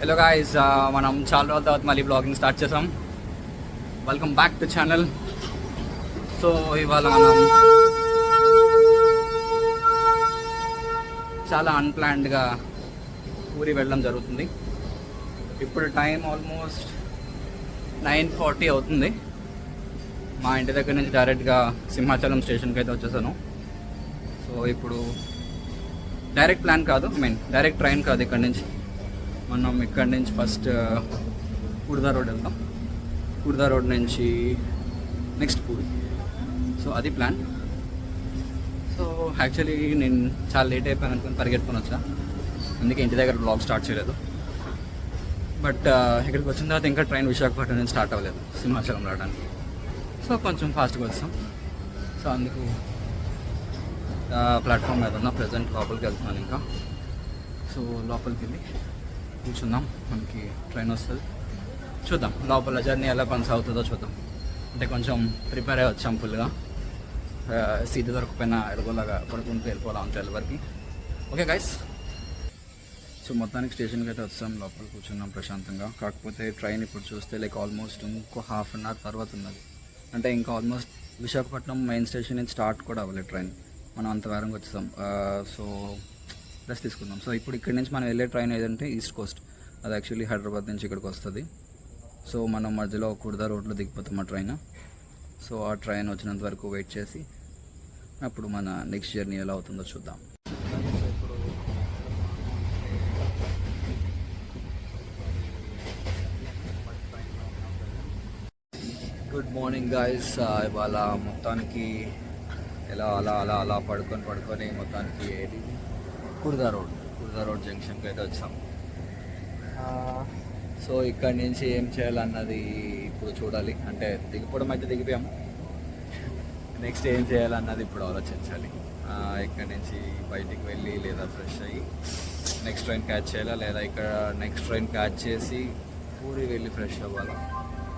Hello guys, మనం చాలా రోజుల తర్వాత మళ్ళీ బ్లాగింగ్ స్టార్ట్ చేసాం. Welcome back to channel. So ఇవాళ మనం చాలా అన్ప్లాన్డ్గా ఊరి వెళ్ళడం జరుగుతుంది. ఇప్పుడు టైం ఆల్మోస్ట్ 9:40 అవుతుంది. మా ఇంటి దగ్గర నుంచి డైరెక్ట్గా సింహాచలం స్టేషన్కి అయితే వచ్చేసాను. సో ఇప్పుడు డైరెక్ట్ ప్లాన్ కాదు, డైరెక్ట్ ట్రైన్ కాదు. మనం ఇక్కడి నుంచి ఫస్ట్ కుర్దా రోడ్ వెళ్దాం. కుర్దా రోడ్ నుంచి నెక్స్ట్ పూరి. సో అది ప్లాన్. సో యాక్చువల్లీ నేను చాలా లేట్ అయిపోయాను అనుకుని పరిగెట్టుకొని వచ్చా, అందుకే ఇంటి దగ్గర బ్లాగ్ స్టార్ట్ చేయలేదు. బట్ ఇక్కడికి వచ్చిన తర్వాత ఇంకా ట్రైన్ విశాఖపట్నం నుంచి స్టార్ట్ అవ్వలేదు సింహాచలం రావడానికి. సో కొంచెం ఫాస్ట్గా వస్తాం. సో అందుకు ప్లాట్ఫామ్ మీద ఉన్నా. ప్రజెంట్ లోపలికి వెళ్తున్నాను ఇంకా. సో లోపలికి వెళ్ళి కూర్చుందాం, మనకి ట్రైన్ వస్తుంది. చూద్దాం లోపల జర్నీ ఎలా కొనసాగుతుందో చూద్దాం. అంటే కొంచెం ప్రిపేర్ అయ్యి వచ్చాం ఫుల్గా. సీట్ దొరకపోయినా ఎలాగోలాగా పడుకుంటూ వెళ్ళిపోవాలా అంతే వరకు. ఓకే గైస్, సో మొత్తానికి స్టేషన్కి అయితే వచ్చాం. లోపల కూర్చున్నాం ప్రశాంతంగా. కాకపోతే ట్రైన్ ఇప్పుడు చూస్తే ఆల్మోస్ట్ ఇంకో హాఫ్ అన్ అవర్ తర్వాత ఉన్నది. అంటే ఇంకా ఆల్మోస్ట్ విశాఖపట్నం మెయిన్ స్టేషన్ నుంచి స్టార్ట్ కూడా అవ్వలేదు ట్రైన్. మనం అంత వారంగా వచ్చేసాం. సో రెస్ట్ తీసుకుందాం. సో ఇప్పుడు ఇక్కడి నుంచి మనం వెళ్ళే ట్రైన్ ఏదంటే ఈస్ట్ కోస్ట్. అది యాక్చువల్లీ హైదరాబాద్ నుంచి ఇక్కడికి వస్తుంది. సో మనం మధ్యలో కుర్దా రోడ్లో దిగిపోతాం ఆ ట్రైన్. సో ఆ ట్రైన్ వచ్చినంత వరకు వెయిట్ చేసి అప్పుడు మన నెక్స్ట్ జర్నీ ఎలా అవుతుందో చూద్దాం. Good morning guys. ఇవాళ మొత్తానికి అలా పడుకొని మొత్తానికి కుర్దా రోడ్ జంక్షన్కి అయితే వచ్చాం. సో ఇక్కడి నుంచి ఏం చేయాలన్నది ఇప్పుడు చూడాలి. అంటే దిగిపోవడం అయితే దిగిపోయాము, నెక్స్ట్ ఏం చేయాలన్నది ఇప్పుడు ఆలోచించాలి. ఇక్కడి నుంచి బయటికి వెళ్ళి లేదా ఫ్రెష్ అయ్యి నెక్స్ట్ ట్రైన్ క్యాచ్ చేయాలా, లేదా ఇక్కడ నెక్స్ట్ ట్రైన్ క్యాచ్ చేసి పూరి వెళ్ళి ఫ్రెష్ అవ్వాలా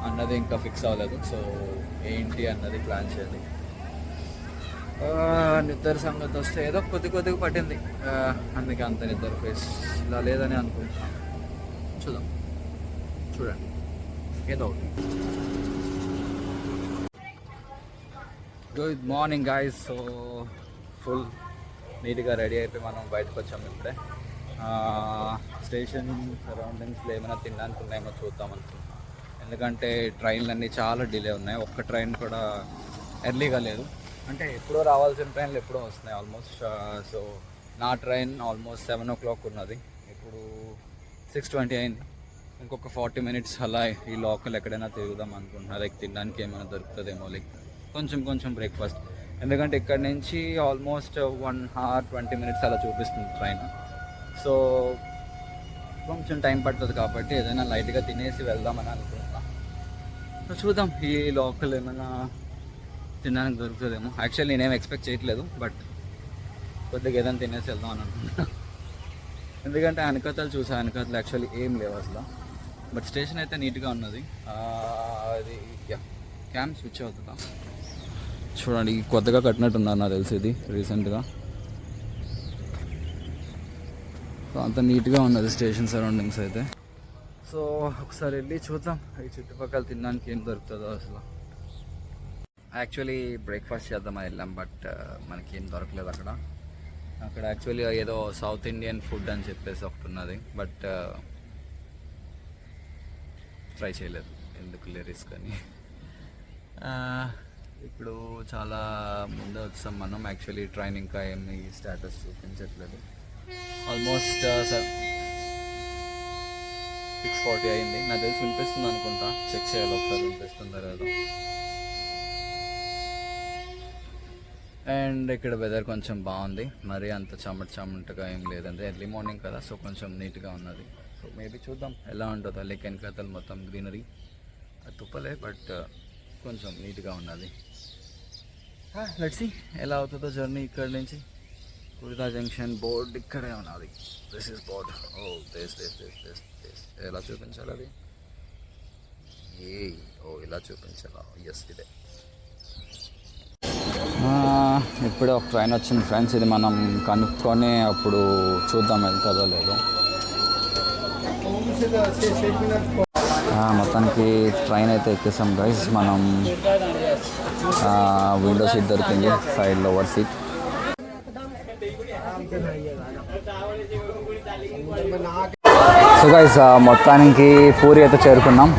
అన్నది ఇంకా ఫిక్స్ అవ్వలేదు. సో ఏంటి అన్నది ప్లాన్ చేయాలి. నిద్ర సంగతి వస్తే ఏదో కొద్దిగా పట్టింది, అందుకే అంత నిద్ర ఫేస్ ఇలా లేదని అనుకుంటున్నాను. చూడండి ఏదో ఒకటి. Good morning guys. So full నీట్గా రెడీ అయిపోయి మనం బయటకు వచ్చాము ఇప్పుడే. స్టేషన్ సరౌండింగ్స్లో ఏమైనా తినడానికి ఉన్నాయేమో చూద్దాం అనుకుంటున్నాం. ఎందుకంటే ట్రైన్లన్నీ చాలా డిలే ఉన్నాయి. ఒక్క ట్రైన్ కూడా ఎర్లీగా లేదు. అంటే ఎప్పుడో రావాల్సిన ట్రైన్లు ఎప్పుడో వస్తున్నాయి ఆల్మోస్ట్. సో నా ట్రైన్ ఆల్మోస్ట్ 7 o'clock ఉన్నది, ఇప్పుడు 6:20 అయింది. ఇంకొక 40 minutes అలా ఈ లోకల్ ఎక్కడైనా తిరుగుదాం అనుకుంటున్నా. తినడానికి ఏమైనా దొరుకుతుందేమో, కొంచెం బ్రేక్ఫాస్ట్. ఎందుకంటే ఇక్కడ నుంచి ఆల్మోస్ట్ 1 hour 20 minutes అలా చూపిస్తుంది ట్రైన్. సో కొంచెం టైం పడుతుంది కాబట్టి ఏదైనా లైట్గా తినేసి వెళ్దామని అనుకుంటున్నా. సో చూద్దాం ఈ లోకల్ ఏమైనా తినడానికి దొరుకుతుందేమో. యాక్చువల్లీ నేనేం ఎక్స్పెక్ట్ చేయట్లేదు, బట్ కొద్దిగా ఏదైనా తినేసి వెళ్దాం అని అనుకుంటున్నా. ఎందుకంటే వెనకతలు యాక్చువల్లీ ఏం లేవు అసలు. బట్ స్టేషన్ అయితే నీట్గా ఉన్నది. అది క్యామ్ స్విచ్ అవుతుందా చూడండి. కొత్తగా కట్టినట్టున్నారు నాకు తెలిసి ఇది రీసెంట్గా. సో అంత నీట్గా ఉన్నది స్టేషన్ సరౌండింగ్స్ అయితే. సో ఒకసారి వెళ్ళి చూద్దాం ఈ చుట్టుపక్కల తినడానికి ఏం దొరుకుతుందో అసలు. యాక్చువల్లీ బ్రేక్ఫాస్ట్ చేద్దామని వెళ్ళాం, బట్ మనకేం దొరకలేదు అక్కడ యాక్చువల్లీ ఏదో సౌత్ ఇండియన్ ఫుడ్ అని చెప్పేసి ఒకటి ఉన్నది, బట్ ట్రై చేయలేదు, ఎందుకు రిస్క్ అని. ఇప్పుడు చాలా ముందే వచ్చాం మనం. యాక్చువల్లీ ట్రైన్ ఇంకా ఏమి స్టేటస్ చూపించట్లేదు. ఆల్మోస్ట్ 6:40 అయింది. నాకు తెలిసి వినిపిస్తుంది అనుకుంటా, చెక్ చేయాలి ఒకసారి వినిపిస్తుందో లేదో. అండ్ ఇక్కడ వెదర్ కొంచెం బాగుంది, మరి అంత చెమటగా ఏం లేదంటే ఎర్లీ మార్నింగ్ కదా, సో కొంచెం నీట్గా ఉన్నది. సో మేబీ చూద్దాం ఎలా ఉంటుందో. వెనకాతలు మొత్తం గ్రీనరీ, తుప్పలే, బట్ కొంచెం నీట్గా ఉన్నది. లెట్స్ సీ ఎలా అవుతుందో జర్నీ. ఇక్కడ నుంచి కుర్దా జంక్షన్ బోర్డ్ ఇక్కడే ఉన్నది. This is board. దిస్ ఎలా చూపించాలి అది? ఇలా చూపించాలా? ఎస్, ఇదే. ఇప్పుడే ఒక ట్రైన్ వచ్చింది ఫ్రెండ్స్. ఇది మనం కనుక్కొని అప్పుడు చూద్దాం వెళ్తుందో లేదో. మొత్తానికి ట్రైన్ అయితే ఎక్కేసాం గైస్. మనం విండో సీట్ దొరికింది, side lower seat. So guys మొత్తానికి పూరి అయితే చేరుకున్నాం.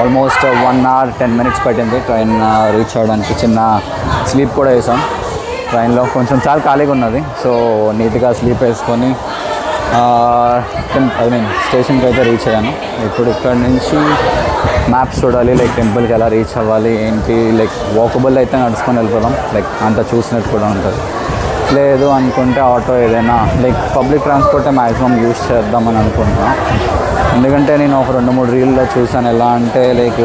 ఆల్మోస్ట్ 1 hour 10 minutes పట్టింది ట్రైన్ రీచ్ అవ్వడానికి. చిన్న స్లీప్ కూడా వేసాం ట్రైన్లో, కొంచెం చాలా ఖాళీగా ఉన్నది. సో నీట్గా స్లీప్ వేసుకొని స్టేషన్కి అయితే రీచ్ అయ్యాను. ఇప్పుడు ఇక్కడ నుంచి మ్యాప్స్ చూడాలి, లైక్ టెంపుల్కి ఎలా రీచ్ అవ్వాలి ఏంటి, లైక్ వాకబుల్ అయితే నడుచుకొని వెళ్ళిపోదాం, లైక్ అంత చూసినట్టు కూడా ఉంటుంది. లేదు అనుకుంటే ఆటో ఏదైనా లైక్ పబ్లిక్ ట్రాన్స్పోర్టే మ్యాక్సిమం యూస్ చేద్దామని అనుకుంటున్నాను. ఎందుకంటే నేను ఒక 2-3 రీల్లో చూసాను, ఎలా అంటే లైక్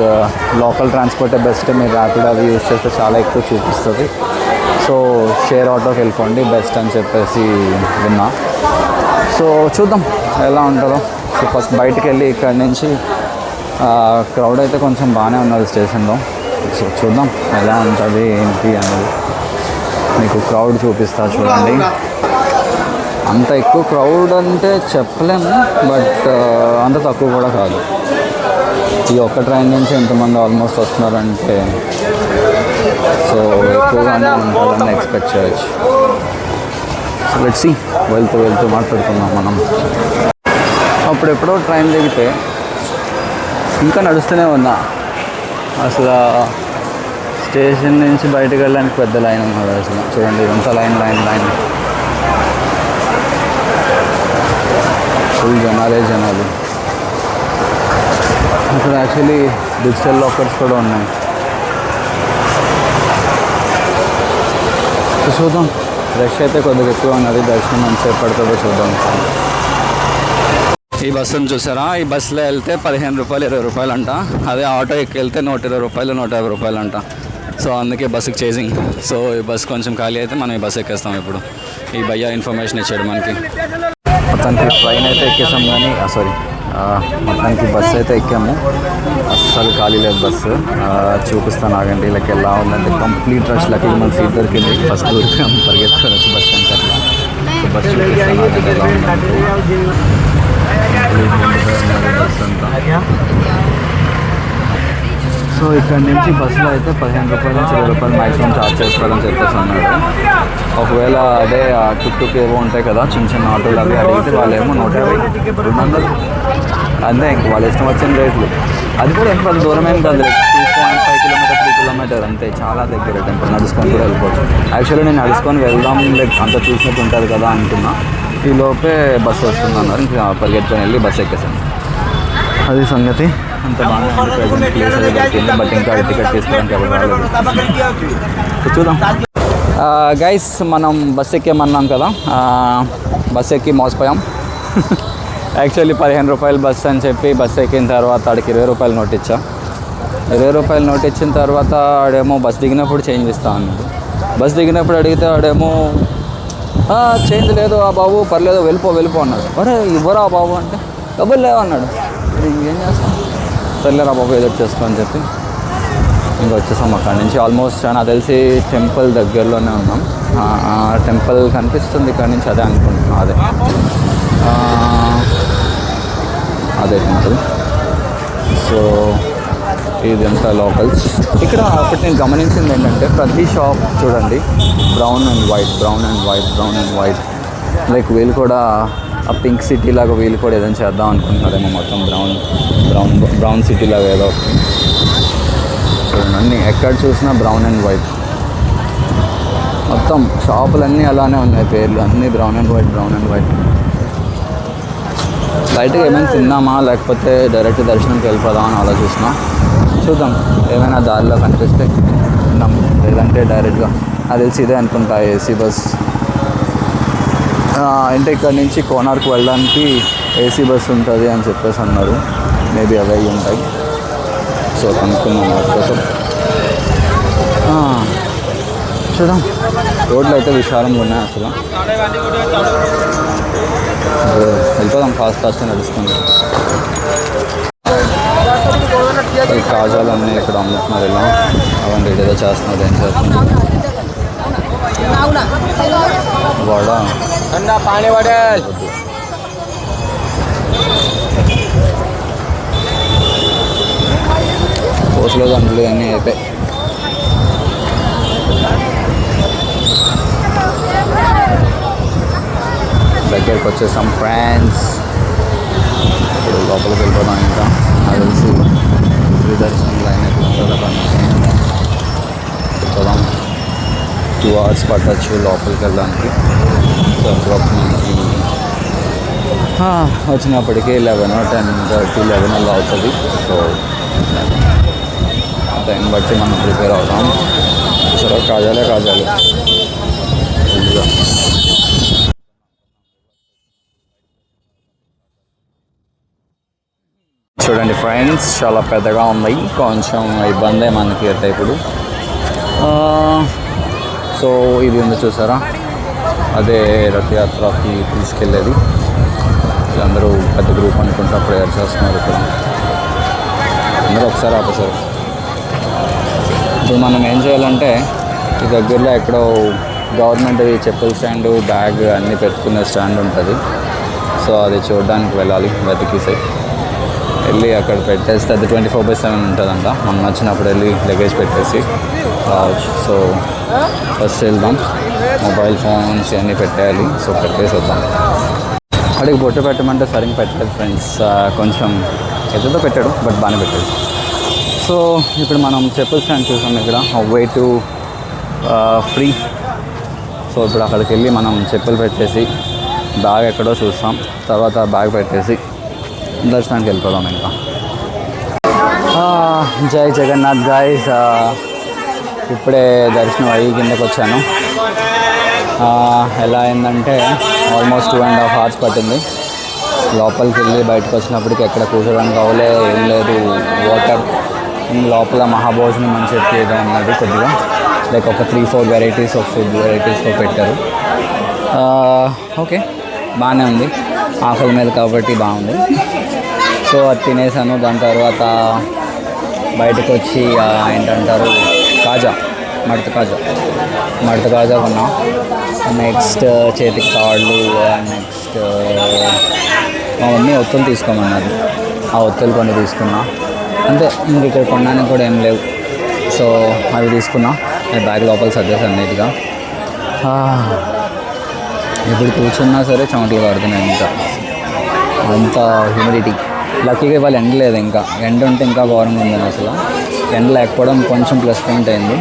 లోకల్ ట్రాన్స్పోర్టే బెస్ట్, మీరు ర్యాపిడో అవి యూస్ చేస్తే చాలా ఎక్కువ చూపిస్తుంది. సో షేర్ ఆటోకి వెళ్ళిపోండి బెస్ట్ అని చెప్పేసి విన్నా. సో చూద్దాం ఎలా ఉంటుందో. సో ఫస్ట్ బయటికి వెళ్ళి ఇక్కడ నుంచి క్రౌడ్ అయితే కొంచెం బాగానే ఉన్నది స్టేషన్లో. సో చూద్దాం ఎలా ఉంటుంది ఏంటి అనేది. మీకు క్రౌడ్ చూపిస్తా చూడండి. అంత ఎక్కువ క్రౌడ్ అంటే చెప్పలేము, బట్ అంత తక్కువ కూడా కాదు. ఈ ఒక్క ట్రైన్ నుంచి ఎంతమంది ఆల్మోస్ట్ వస్తున్నారంటే సో ఎక్కువగానే ఉంటుందని ఎక్స్పెక్ట్ చేయొచ్చు. సో లెట్స్ సీ, వెళ్తూ మాట్లాడుకుందాం మనం. అప్పుడెప్పుడో ట్రైన్ దిగితే ఇంకా నడుస్తూనే ఉన్నా. అసలు స్టేషన్ నుంచి బయటకు వెళ్ళడానికి పెద్ద లైన్ ఉన్నది. అసలు చూడండి ఇదంతా లైన్ ఫుల్ జనాలు. అక్కడ యాక్చువల్లీ డిజిటల్ లాకర్స్ కూడా ఉన్నాయి. చూద్దాం, రష్ అయితే కొద్దిగా ఎక్కువ ఉన్నది. దర్శనం ఎంతసేపు పడుతుందో చూద్దాం. ఈ బస్సును చూసారా? ఈ బస్సులో వెళ్తే 15 రూపాయలు 20 రూపాయలు అంట. అదే ఆటో ఎక్కి వెళ్తే 120 రూపాయలు 150 రూపాయలు అంట. సో అందుకే బస్సుకి చేసింగ్. సో ఈ బస్సు కొంచెం ఖాళీ అయితే మనం ఈ బస్సు ఎక్కేస్తాం. ఇప్పుడు ఈ భయ్య ఇన్ఫర్మేషన్ ఇచ్చాడు మనకి. మొత్తానికి ట్రైన్ అయితే ఎక్కేసాం, కానీ మొత్తానికి బస్సు అయితే ఎక్కాము. అస్సలు ఖాళీ లేదు బస్సు. చూపిస్తాను ఆగండి. ఇలా ఎలా ఉందంటే కంప్లీట్ రష్. లక్కీ మన సీట్ దొరికింది. ఫస్ట్ పరిగెత్తుకొని వచ్చి బస్ స్టాండ్కి అట్లా. సో బస్ చూపిస్తాను ఆగండి ఎలా ఉందంటే బస్ అంతా. సో ఇక్కడ నుంచి బస్సులో అయితే 15 రూపాయల నుంచి 20 రూపాయలు మ్యాక్సిమం ఛార్జ్ చేసుకోవాలని చెప్పేసి అన్నాడు. ఒకవేళ అదే టుక్ ఏవో ఉంటాయి కదా చిన్న ఆటోలు, అవి అడిగితే వాళ్ళేమో 150, 200 అంతే. ఇంక వాళ్ళు ఇష్టం వచ్చిన రేట్లు. అది కూడా ఎంత దూరం ఏం కాదు, 2.5 కిలోమీటర్ 3 కిలోమీటర్ అంతే. చాలా దగ్గర టెంపుల్ నడుచుకొని కూడా వెళ్ళిపోవచ్చు. యాక్చువల్లీ నేను నడుచుకొని వెళ్దాం, లైక్ అంత చూసినట్టు ఉంటుంది కదా అనుకున్నా. ఈ లోపే బస్సు వస్తుంది అన్నారు. ఇంకా పరిగెత్తుకొని వెళ్ళి బస్సు ఎక్కేసాను. అది సంగతి. అంత బాగా ప్లేస్ అది దొరికింది, బట్ ఇంకా టికెట్ తీసుకోవడానికి ఎవరు రాలేదు. చూద్దాం గైస్. మనం బస్ ఎక్కేమన్నాం కదా, బస్ ఎక్కి మోసపోయాం. యాక్చువల్లీ 15 రూపాయలు బస్ అని చెప్పి బస్ ఎక్కిన తర్వాత ఆడికి 20 రూపాయలు నోట్ ఇచ్చా. 20 రూపాయలు నోట్ ఇచ్చిన తర్వాత ఆడేమో బస్ దిగినప్పుడు చేంజ్ ఇస్తా అన్నాడు. బస్ దిగినప్పుడు అడిగితే ఆడేమో చేంజ్ లేదు ఆ బాబు, పర్లేదు వెళ్ళిపో అన్నాడు. అరే ఇవ్వరా బాబు అంటే డబ్బులు లేవు అన్నాడు. ఏం చేస్తాం, సర్లేరా బాబు ఏదో చేసుకో అని చెప్పి ఇంకా వచ్చేసాం అక్కడి నుంచి. ఆల్మోస్ట్ నాకు తెలిసి టెంపుల్ దగ్గరలోనే ఉన్నాం. టెంపుల్ కనిపిస్తుంది ఇక్కడ నుంచి, అదే అనుకుంటున్నాను. అదే టెంపుల్. సో ఇదంతా లోకల్స్. ఇక్కడ ఒకటి నేను గమనించింది ఏంటంటే ప్రతి షాప్ చూడండి బ్రౌన్ అండ్ వైట్. లైక్ వీళ్ళు కూడా ఆ పింక్ సిటీ లాగా వీళ్ళు కూడా ఏదైనా చేద్దాం అనుకుంటున్నారేమో. మొత్తం బ్రౌన్ సిటీ లాగా ఏదో చూడండి. అన్నీ ఎక్కడ చూసినా బ్రౌన్ అండ్ వైట్. మొత్తం షాపులన్నీ అలానే ఉన్నాయి, పేర్లు అన్నీ బ్రౌన్ అండ్ వైట్. బయటకు ఏమైనా తిందామా లేకపోతే డైరెక్ట్ దర్శనంకి వెళ్ళిపోదాం అని ఆలోచిస్తున్నాం. చూద్దాం, ఏమైనా దారిలో కనిపిస్తే తిందాం, లేదంటే డైరెక్ట్గా అది తెలిసి ఇదే అనుకుంటా ఏసీ బస్. అంటే ఇక్కడ నుంచి కోనార్క్ వెళ్ళడానికి ఏసీ బస్ ఉంటుంది అని చెప్పేసి అన్నారు. మేబీ అవే ఉంటాయి. సో కనుక్కున్నాం వాటి కోసం. చూద్దాం. రోడ్లు అయితే విశాలంగా ఉన్నాయి అసలు. వెళ్ళిపోదాం ఫాస్ట్ నడుస్తుంది. ఈ కాజాలు అన్నీ ఇక్కడ అమ్ముతున్నారు. ఇలా అవన్నీ ఏదో చేస్తున్నారు. ఏం చేస్తున్నారు? వడ దోశలు దండలు అన్నీ అయిపోయి దగ్గరికి వచ్చేసాం ఫ్రెండ్స్. ఇప్పుడు లోపలికి వెళ్ళిపోతాం. ఇంకా నాకు తెలిసి దర్శనం లైన్ అయితే వెళ్ళిపోదాం. 2 hours పట్టచ్చు లోపలికి వెళ్ళడానికి. సో మనకి వచ్చినప్పటికీ 11, 10:30, 11 అవుతుంది. సో దాన్ని బట్టి మనం ప్రిపేర్ అవుతాం. సరే కాజాలే చూడండి ఫ్రెండ్స్, చాలా పెద్దగా ఉన్నాయి. కొంచెం ఇబ్బందే మనకి అయితే ఇప్పుడు. సో ఇది ఉంది చూసారా, అదే రథయాత్రకి తీసుకెళ్ళేది. అందరూ పెద్ద గ్రూప్ అనుకుంటా ప్రేయర్ చేస్తున్నారు ఇక్కడ. అందరూ ఒకసారి ఆపేసారు. ఇప్పుడు మనం ఏం చేయాలంటే ఈ దగ్గరలో ఎక్కడో గవర్నమెంట్ చెప్పుల స్టాండ్, బ్యాగ్ అన్నీ పెట్టుకునే స్టాండ్ ఉంటుంది. సో అది చూడడానికి వెళ్ళాలి. వెళ్ళి అక్కడ పెట్టేస్తే అది 24/7 ఉంటుందంట. మనం నచ్చినప్పుడు వెళ్ళి లగేజ్ పెట్టేసి రావచ్చు. సో ఫస్ట్ వెళ్దాం. మొబైల్ ఫోన్స్ అన్నీ పెట్టేయాలి. సో పెట్టేసి వద్దాం. అడిగి బొట్టు పెట్టమంటే సరిగ్గా పెట్టలేదు ఫ్రెండ్స్. కొంచెం ఎదురుతో పెట్టాడు, బట్ బాగానే పెట్టాడు. సో ఇప్పుడు మనం చెప్పుల స్టాండ్ చూసాం ఇక్కడ, వే టు ఫ్రీ. సో ఇప్పుడు అక్కడికి వెళ్ళి మనం చెప్పులు పెట్టేసి బ్యాగ్ ఎక్కడో చూస్తాం. తర్వాత బ్యాగ్ పెట్టేసి దర్శనానికి వెళ్ళిపోదాం. ఇంకా జై జగన్నాథ్ గాయ్స్. ఇప్పుడే దర్శనం అయ్యి కిందకు వచ్చాను. ఎలా అయిందంటే ఆల్మోస్ట్ 2.5 hours పట్టింది. లోపలికి వెళ్ళి బయటకు వచ్చినప్పటికి ఎక్కడ కూర్చోడానికి అవ్వలే, ఏం లేదు. వాటర్ లోపల మహాభోజనం అని చెప్పి ఏదో ఉన్నది కొద్దిగా, లైక్ ఒక 3-4 వెరైటీస్ ఆఫ్ ఫుడ్ వెరైటీస్తో పెట్టారు. ఓకే, బాగానే ఉంది. ఆకలి మీద కాబట్టి బాగుంది. సో అది తినేసాను. దాని తర్వాత బయటకు వచ్చి ఏంటంటారు కాజా, మడత కాజా కొన్నా. నెక్స్ట్ చేతికి తాళ్ళు, నెక్స్ట్ మా మమ్మీ ఒత్తులు తీసుకోమన్నారు. ఆ ఒత్తులు కొన్ని తీసుకున్నా. అంతే, ఇంక ఇక్కడ కొనడానికి కూడా ఏం లేవు. సో అవి తీసుకున్నా. బ్యాగ్ లోపల సర్దేశాను నీట్గా. ఇప్పుడు కూర్చున్నా సరే చెమటలు పడుతున్నాయి. ఇంకా అంత హ్యూమిడిటీ. లక్కీగా ఇవాళ ఎండ లేదు. ఇంకా ఎండ ఉంటే ఇంకా ఘోరంగా ఉంది. అసలు ఎండ లేకపోవడం కొంచెం ప్లస్ పాయింట్ అయింది.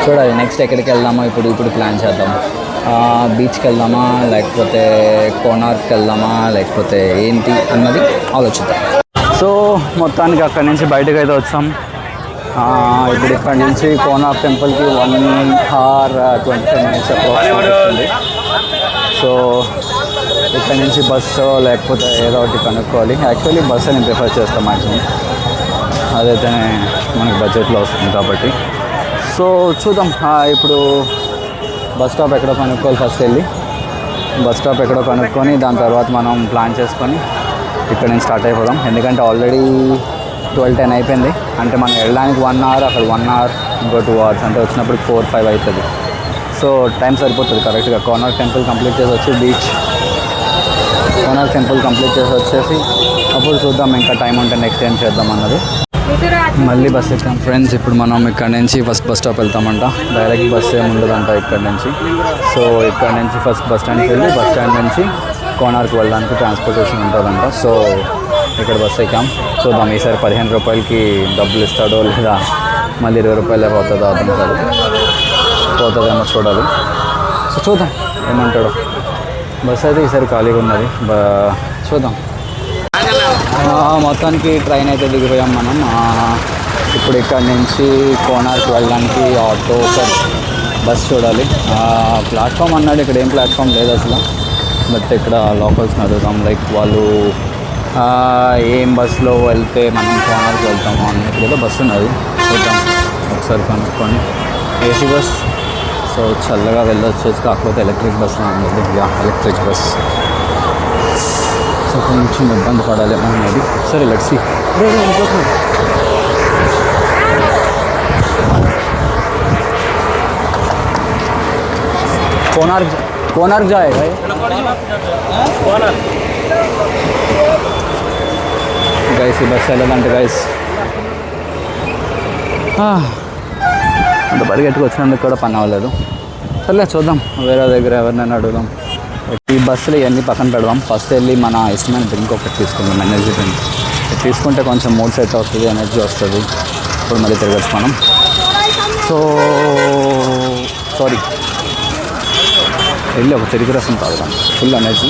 చూడాలి నెక్స్ట్ ఎక్కడికి వెళ్దామో. ఇప్పుడు ప్లాన్ చేద్దాం. బీచ్కి వెళ్దామా, లేకపోతే కోనార్క్కి వెళ్దామా, లేకపోతే ఏంటి అన్నది ఆలోచిద్దాం. సో మొత్తానికి అక్కడి నుంచి బయటకు అయితే వచ్చాం. ఇప్పుడు ఇక్కడ నుంచి కోనార్క్ టెంపుల్కి 1 hour 25 minutes వస్తుంది. సో ఇక్కడ నుంచి బస్సు లేకపోతే ఏదో ఒకటి కనుక్కోవాలి. యాక్చువల్లీ బస్సు నేను ప్రిఫర్ చేస్తాను మ్యాక్సిమం, అదైతేనే మనకి బడ్జెట్లో వస్తుంది కాబట్టి. సో చూద్దాం. ఇప్పుడు బస్ స్టాప్ ఎక్కడో కనుక్కోవాలి. ఫస్ట్ వెళ్ళి బస్ స్టాప్ ఎక్కడో కనుక్కొని దాని తర్వాత మనం ప్లాన్ చేసుకొని ఇక్కడ నుంచి స్టార్ట్ అయిపోదాం. ఎందుకంటే ఆల్రెడీ 12:10 అయిపోయింది. అంటే మనం వెళ్ళడానికి 1 hour, అక్కడ 1 hour, ఇంకో 2 hours, అంటే వచ్చినప్పుడు 4-5 అవుతుంది. సో టైం సరిపోతుంది కరెక్ట్గా. కోనార్క్ టెంపుల్ కంప్లీట్ చేసి వచ్చి బీచ్, కోనార్క్ టెంపుల్ కంప్లీట్ చేసి వచ్చేసి అప్పుడు చూద్దాం ఇంకా టైం ఉంటే నెక్స్ట్ ఏం చేద్దాం అన్నది. మళ్ళీ బస్ ఎక్కాం ఫ్రెండ్స్. ఇప్పుడు మనం ఇక్కడ నుంచి ఫస్ట్ బస్ స్టాప్ వెళ్తామంట. డైరెక్ట్ బస్ ఏమి ఉండదంట ఇక్కడ నుంచి. సో ఇక్కడ నుంచి ఫస్ట్ బస్ స్టాండ్కి వెళ్ళి బస్ స్టాండ్ నుంచి కోనార్క్ వెళ్ళడానికి ట్రాన్స్పోర్టేషన్ ఉంటుందంట. సో ఇక్కడ బస్ ఎక్కాం. చూద్దాం ఈసారి 15 రూపాయలకి డబ్బులు ఇస్తాడో లేదా మళ్ళీ 20 రూపాయలే పోతుందో అర్థం కాదు. పోతుందేమో చూడాలి. సో చూద్దాం ఏమంటాడో. బస్ అయితే ఈసారి ఖాళీగా ఉన్నది. చూద్దాం. మొత్తానికి ట్రైన్ అయితే దిగిపోయాం మనం. ఇప్పుడు ఇక్కడ నుంచి కోనార్క్ వెళ్ళడానికి ఆటో బస్ చూడాలి. ప్లాట్ఫామ్ అన్నాడు, ఇక్కడ ఏం ప్లాట్ఫామ్ లేదు అసలు. బట్ ఇక్కడ లోకల్స్ అడుగుతాం, లైక్ వాళ్ళు ఏం బస్సులో వెళ్తే మనం కోనార్క్ వెళ్తాము అన్నట్టు ఏదో బస్సు ఉన్నది. చూద్దాం ఒకసారి కనుక్కొని. ఏసీ బస్, సో చల్లగా వెళ్ళొచ్చు. కాకపోతే ఎలక్ట్రిక్ బస్సులో ఉండదు. Electric bus. సో కొంచెం ఇబ్బంది పడాలి అనేది. సరే లెట్స్ సీ. कोणार्क जाएगा ये గైస్ ఈ బస్సు వెళ్ళాలంటే గైస్ అంత పరిగెట్టుకు వచ్చినందుకు కూడా పని అవ్వలేదు. సర్లే చూద్దాం, వేరే దగ్గర ఎవరినైనా అడుగుదాం. ఈ బస్సులు ఇవన్నీ పక్కన పెడదాం. ఫస్ట్ వెళ్ళి మన ఇష్టమైన డ్రింక్ ఒకటి తీసుకుందాం, ఎనర్జీ డ్రింక్. తీసుకుంటే కొంచెం మూడ్ సెట్ అవుతుంది, ఎనర్జీ వస్తుంది. ఇప్పుడు మళ్ళీ తిరగచ్చు మనం. సో సారీ, వెళ్ళి ఒక చెరుకు రసం తాగుదాం, ఫుల్ ఎనర్జీ.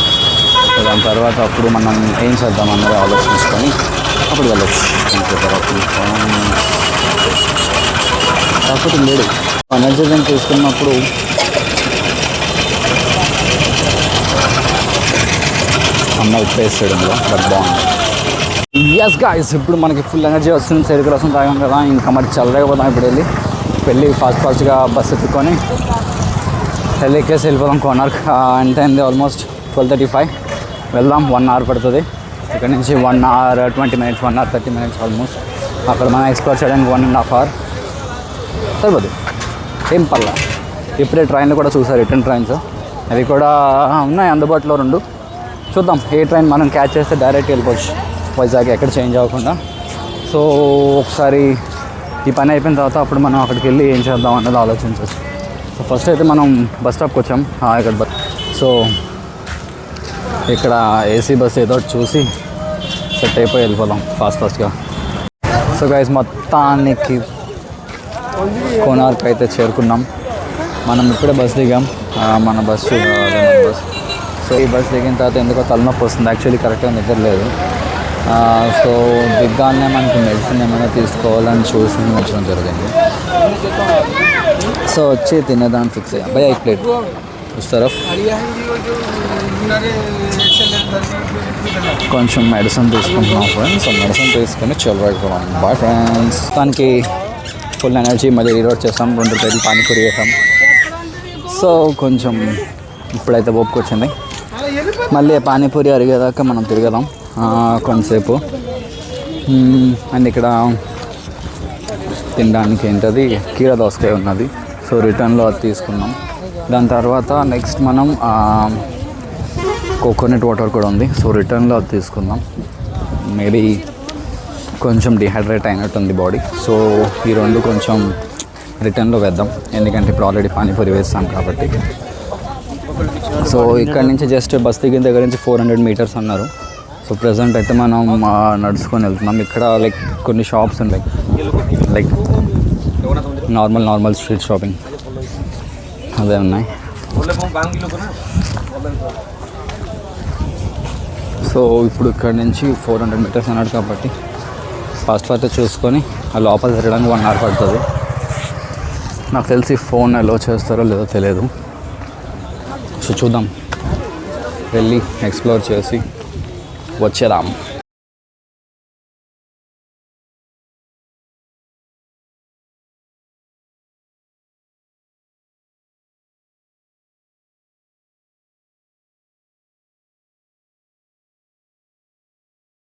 దాని తర్వాత అప్పుడు మనం ఏం చేద్దాం అన్నది ఆలోచించుకొని అప్పుడు వెళ్ళచ్చు. కాకపోతే లేడు ఎనర్జీ డ్రింక్ తీసుకున్నప్పుడు అన్న ఉప్పేస్తాడు ఇందులో, బట్ బాగుంది. ఎస్ గాయ్స్, ఇప్పుడు మనకి ఫుల్ ఎనర్జీ వస్తుంది. చెరుకు రసం తాగాం కదా, ఇంకా మరి చల్లలేకపోతాం. ఇప్పుడు వెళ్ళి ఫాస్ట్గా బస్ ఎత్తుకొని వెళ్ళి ఎక్కేసి వెళ్ళిపోదాం కోనార్క్. ఎంత అయింది? ఆల్మోస్ట్ 12:35. వెళ్దాం, 1 hour పడుతుంది ఇక్కడ నుంచి. 1 hour 20 minutes, 1 hour 30 minutes almost. అక్కడ మనం ఎక్స్ప్లోర్ చేయడానికి 1.5 hour సరిపోదు, ఏం పర్లా. ఇప్పుడే ట్రైన్లు కూడా చూసారు, రిటర్న్ ట్రైన్స్ అవి కూడా ఉన్నాయి అందుబాటులో 2. చూద్దాం ఏ ట్రైన్ మనం క్యాచ్ చేస్తే డైరెక్ట్ వెళ్ళిపోవచ్చు వైజాగ్, ఎక్కడ చేంజ్ అవ్వకుండా. సో ఒకసారి ఈ పని అయిపోయిన తర్వాత అప్పుడు మనం అక్కడికి వెళ్ళి ఏం చేద్దాం అన్నది ఆలోచించవచ్చు. సో ఫస్ట్ అయితే మనం బస్ స్టాప్కి వచ్చాం. ఇక్కడ సో ఇక్కడ ఏసీ బస్ ఏదో చూసి సెట్ అయిపోయి వెళ్ళిపోదాం ఫాస్ట్గా. సో గైస్, మొత్తానికి కోనార్క్ అయితే చేరుకున్నాం. మనం ఇప్పుడే బస్ దిగాం, మన బస్సు బస్. సో ఈ బస్ దిగిన తర్వాత ఎందుకో తలనొప్పి వస్తుంది. యాక్చువల్లీ కరెక్ట్గా నిద్ర లేదు. సో దిగ్గానే మనకి మెడిసిన్ ఏమైనా తీసుకోవాలని చూసి వచ్చడం జరిగింది. సో వచ్చి తినేదాన్ని ఫిక్స్ అయ్యాం. భయ एक प्लेट उस तरफ కొంచెం మెడిసిన్ తీసుకుంటున్నాం ఫ్రెండ్స్. సో మెడిసిన్ తీసుకొని చల్లబడిపోవాలి. Bye friends. దానికి ఫుల్ ఎనర్జీ మళ్ళీ రీలోడ్ చేస్తాం. 2 రూపాయలు పానీపూరి చేసాం. సో కొంచెం ఇప్పుడైతే ఓపుకొచ్చింది. మళ్ళీ పానీపూరి అరిగేదాకా మనం తిరగదాం కొంతసేపు. అండ్ ఇక్కడ తినడానికి ఏంటది కీర దోసకాయ ఉన్నది. సో రిటర్న్లో అది తీసుకున్నాం. దాని తర్వాత నెక్స్ట్ మనం కోకోనట్ వాటర్ కూడా ఉంది. సో రిటర్న్లో అది తీసుకుందాం. మేబీ కొంచెం డిహైడ్రేట్ అయినట్టుంది బాడీ. సో ఈ 2 కొంచెం రిటర్న్లో వేద్దాం, ఎందుకంటే ఇప్పుడు ఆల్రెడీ పానీపూరి వేస్తాం కాబట్టి. సో ఇక్కడ నుంచి జస్ట్ బస్ దిగిన దగ్గర నుంచి 400 meters అన్నారు. సో ప్రజెంట్ అయితే మనం నడుచుకొని వెళ్తున్నాం. ఇక్కడ లైక్ కొన్ని షాప్స్ ఉన్నాయి, లైక్ నార్మల్ స్ట్రీట్ షాపింగ్ అదే ఉన్నాయి. సో ఇప్పుడు ఇక్కడ నుంచి 400 meters అన్నాడు కాబట్టి ఫాస్ట్ చూసుకొని ఆ లోపల తిరగడానికి 1 hour పడుతుంది. నాకు తెలిసి ఫోన్ అలో చేస్తారో లేదో తెలియదు. సో చూద్దాం, వెళ్ళి ఎక్స్ప్లోర్ చేసి వచ్చేద్దాం.